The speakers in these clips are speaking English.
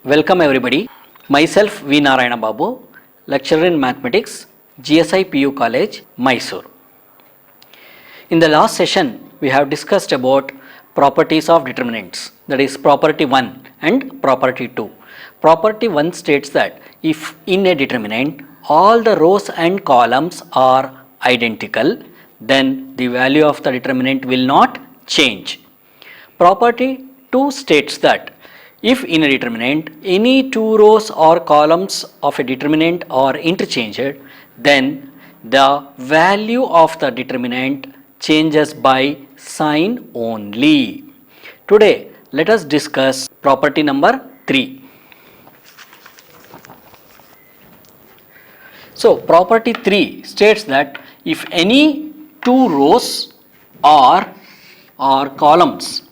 Welcome everybody. Myself V. Narayana Babu, lecturer in mathematics, GSI PU College, Mysore. In the last session, we have discussed about properties of determinants, that is property 1 and property 2. Property 1 states that if in a determinant all the rows and columns are identical, then the value of the determinant will not change. Property 2 states that if in a determinant any two rows or columns of a determinant are interchanged, then the value of the determinant changes by sign only. Today, let us discuss property number 3. So, property 3 states that if any two rows or columns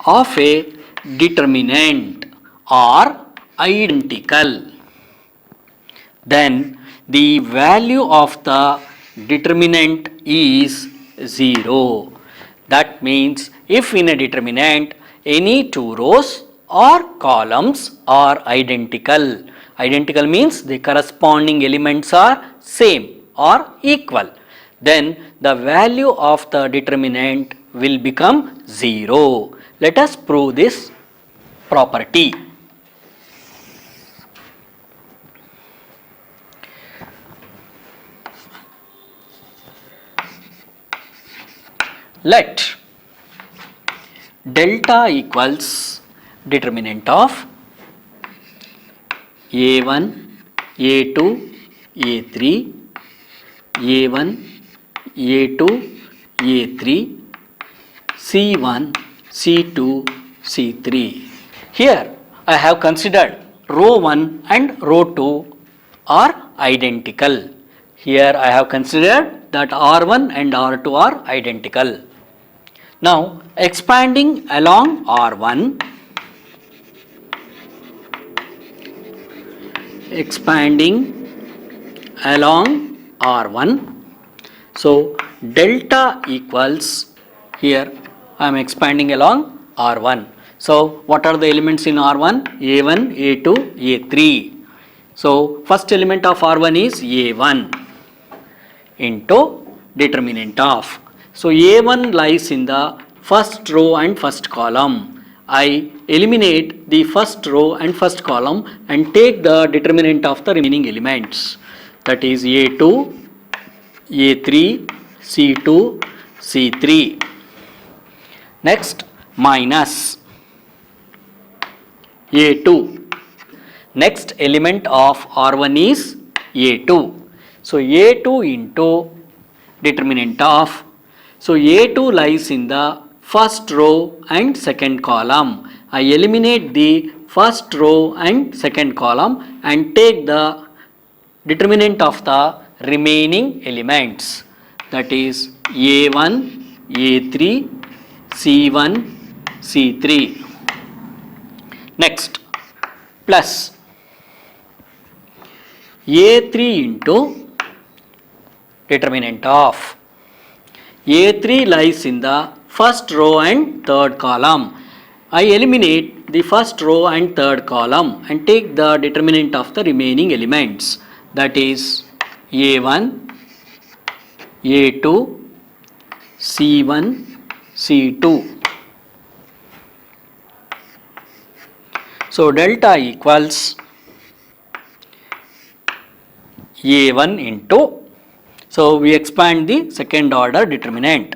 of a determinant are identical, then the value of the determinant is 0. That means if in a determinant any two rows or columns are identical, identical means the corresponding elements are same or equal, then the value of the determinant will become 0. Let us prove this property. Let delta equals determinant of A1, A2, A3, A1, A2, A3, C1, C2, C3. Here I have considered row 1 and row 2 are identical. Here I have considered that R1 and R2 are identical. Now expanding along R1, so delta equals, here I am expanding along R1. So what are the elements in R1? A1, A2, A3. So first element of R1 is A1 into determinant of. So A1 lies in the first row and first column. I eliminate the first row and first column and take the determinant of the remaining elements, that is A2, A3, C2, C3. Next, minus A2. Next element of R1 is A2. So A2 into determinant of. So A2 lies in the first row and second column. I eliminate the first row and second column and take the determinant of the remaining elements, that is A1, A3, C1, C3. Next, plus A3 into determinant of. A3 lies in the first row and third column. I eliminate the first row and third column and take the determinant of the remaining elements, that is A1, A2, C1, C2. So delta equals A1 into, so we expand the second order determinant,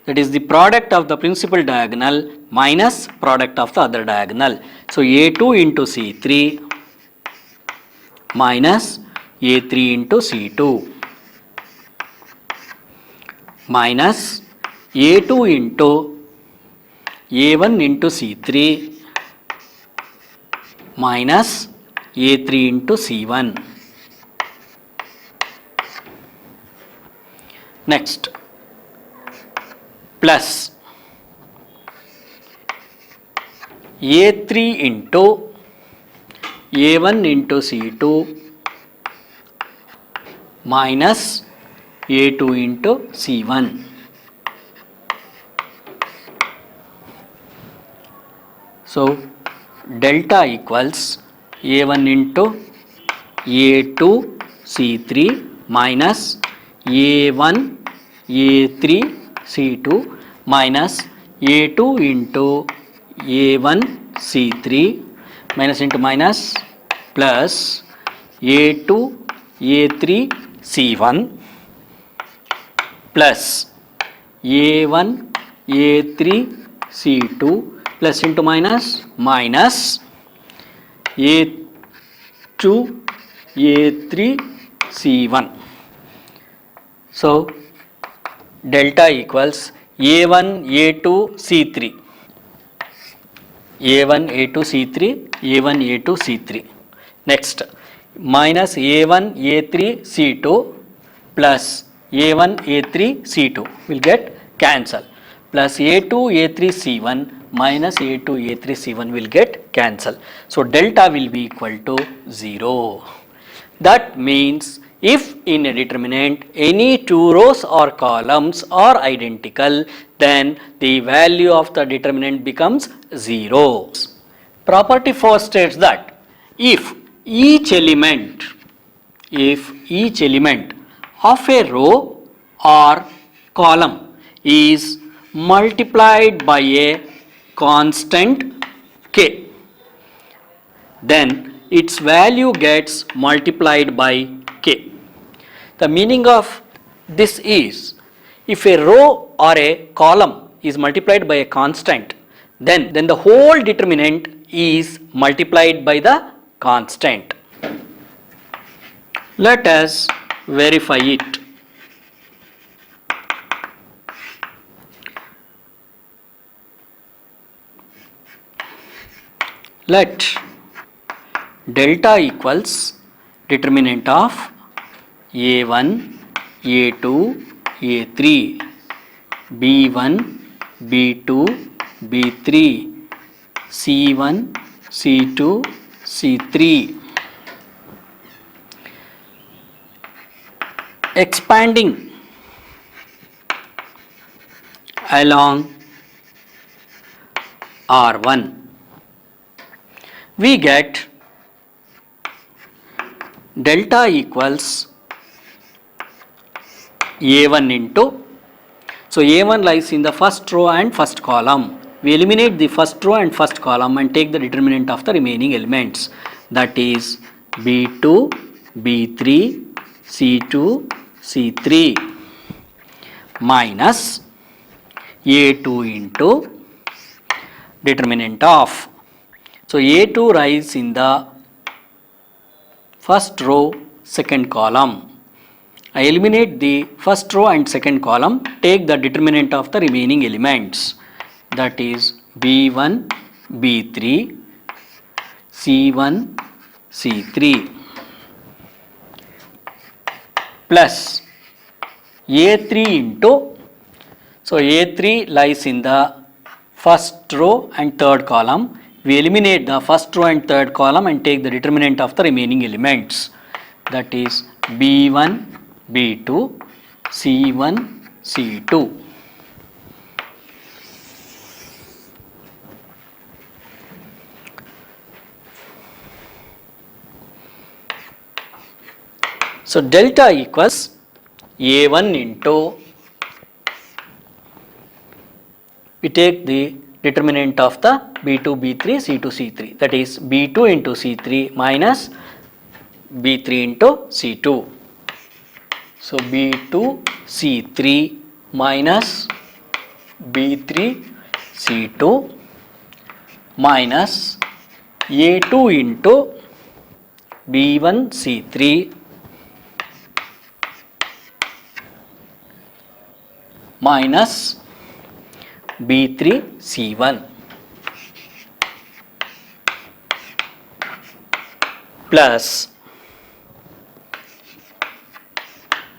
that is the product of the principal diagonal minus product of the other diagonal. So A2 into C3 minus A3 into C2 minus A2 into A1 into C3 minus A3 into C1. Next, plus A3 into A1 into C2 minus A2 into C1. So delta equals A1 into A2 C3 minus A1 A3 C2 minus A2 into A1 C3 minus into minus plus A2 A3 C1 plus A1 A3 C2 plus into minus minus A2 A3 C1. So delta equals A1 A2 C3, A1 A2 C3, A1 A2 C3. Next minus A1 A3 C2 plus A1 A3 C2 will get cancel, plus A2 A3 C1 minus A2 A3 C1 will get cancel. So delta will be equal to 0. That means if in a determinant any two rows or columns are identical, then the value of the determinant becomes 0. Property 4 states that if each element of a row or column is multiplied by a constant k, then its value gets multiplied by k. The meaning of this is, if a row or a column is multiplied by a constant, then the whole determinant is multiplied by the constant. Let us verify it. Let delta equals determinant of A1, A2, A3, B1, B2, B3, C1, C2, C3. Expanding along R1, we get delta equals A1 into, so A1 lies in the first row and first column. We eliminate the first row and first column and take the determinant of the remaining elements, that is B2, B3, C2, C3 minus A2 into determinant of, so A2 lies in the first row second column. I eliminate the first row and second column, take the determinant of the remaining elements, that is B1, B3, C1, C3 plus A3 into, so A3 lies in the first row and third column. We eliminate the first row and third column and take the determinant of the remaining elements, that is B1, B2, C1, C2. So delta equals A1 into, we take the determinant of the B2, B3, C2, C3, that is B2 into C3 minus B3 into C2. So B2 C3 minus B3 C2 minus A2 into B1 C3 minus B3 C1 plus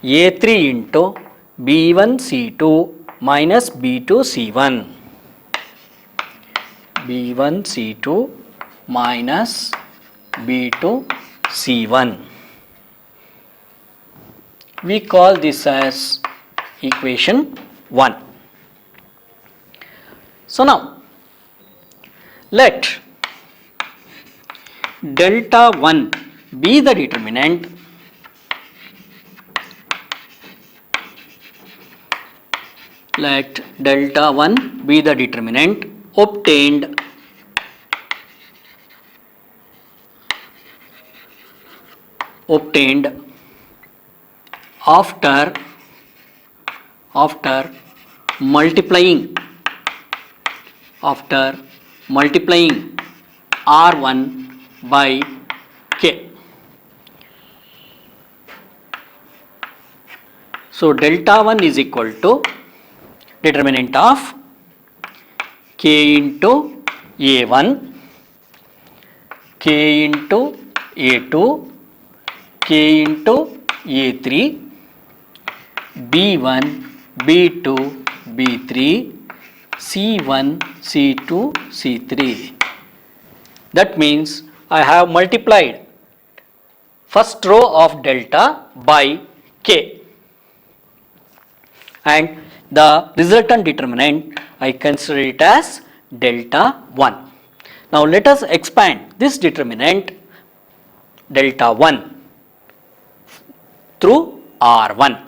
A3 into B1 C2 minus B2 C1, B1 C2 minus B2 C1. We call this as equation 1. So now let delta 1 be the determinant let delta 1 be the determinant obtained after multiplying R1 by K. So delta 1 is equal to determinant of K into A1, K into A2, K into A3, B1, B2, B3, C1, C2, C3. That means I have multiplied first row of delta by K, and the resultant determinant I consider it as delta 1. Now let us expand this determinant delta 1 through R1.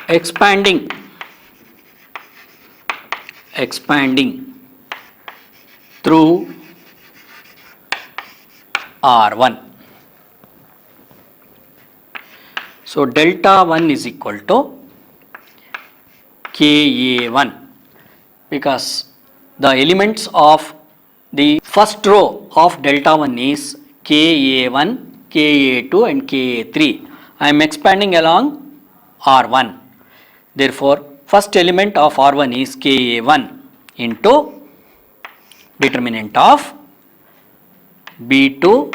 Expanding through R1. So delta 1 is equal to Ka1, because the elements of the first row of delta 1 is Ka1, Ka2 and Ka3. I am expanding along R1. Therefore, first element of R1 is Ka1 into determinant of B2,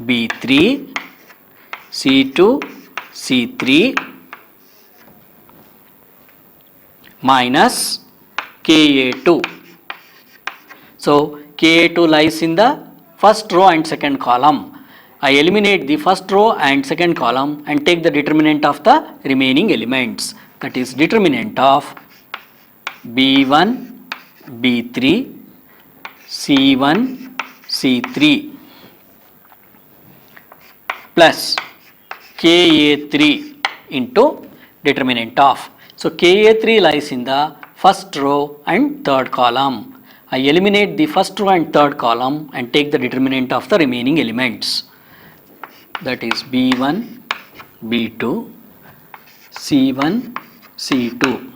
B3, C2, C3 minus Ka2. So Ka2 lies in the first row and second column. I eliminate the first row and second column and take the determinant of the remaining elements, that is determinant of B1, B3, C1, C3 plus Ka3 into determinant of. So Ka3 lies in the first row and third column. I eliminate the first row and third column and take the determinant of the remaining elements, that is B1, B2, C1, C2.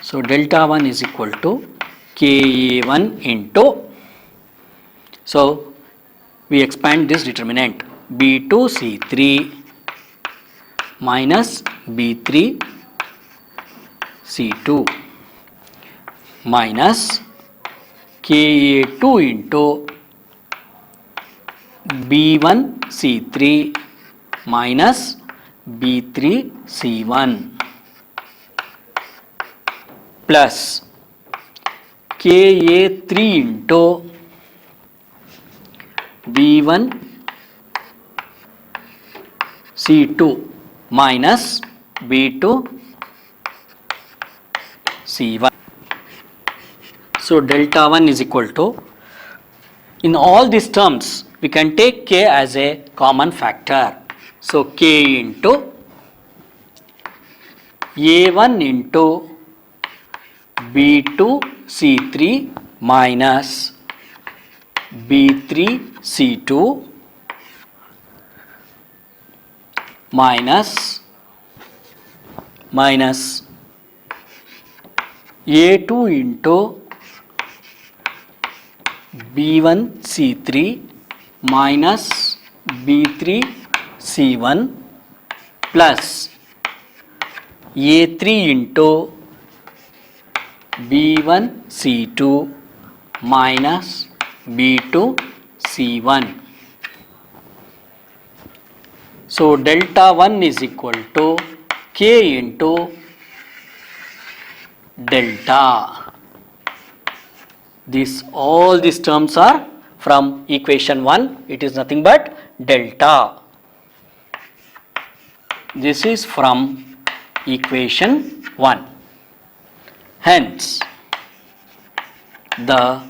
So delta 1 is equal to Ka1 into, so we expand this determinant B2 C3 minus B3 C2 minus Ka2 into B1 C3 minus B3 C1 plus Ka3 into B1 C2 minus B2 C1. So delta 1 is equal to, in all these terms we can take K as a common factor. So K into A1 into B2 C3 minus B3 C2 minus A2 into B1 C3 minus B3 C1 plus A3 into B1 C2 minus B2 C1. So delta 1 is equal to K into delta. All these terms are from equation 1. It is nothing but delta. This is from equation 1. Hence, the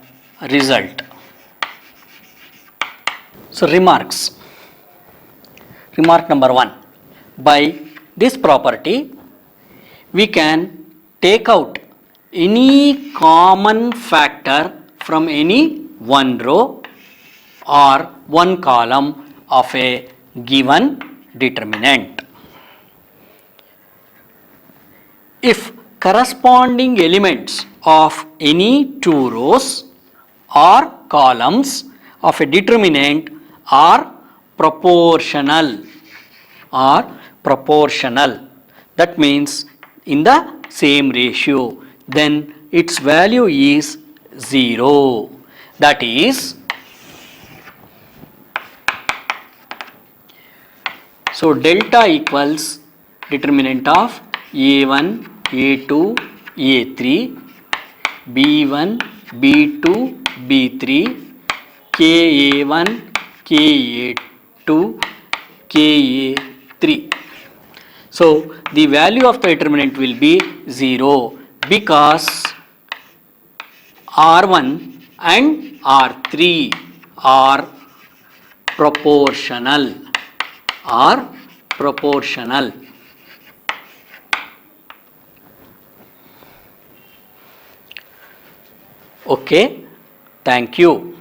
result. So remarks. Remark number 1. By this property, we can take out any common factor from any one row or one column of a given determinant. If corresponding elements of any two rows or columns of a determinant are proportional, that means in the same ratio, then its value is 0. That is, so delta equals determinant of A1, A2, A3, B1, B2, B3, KA1, KA2, KA3. So the value of the determinant will be 0 because R1 and R3 are proportional. Okay, thank you.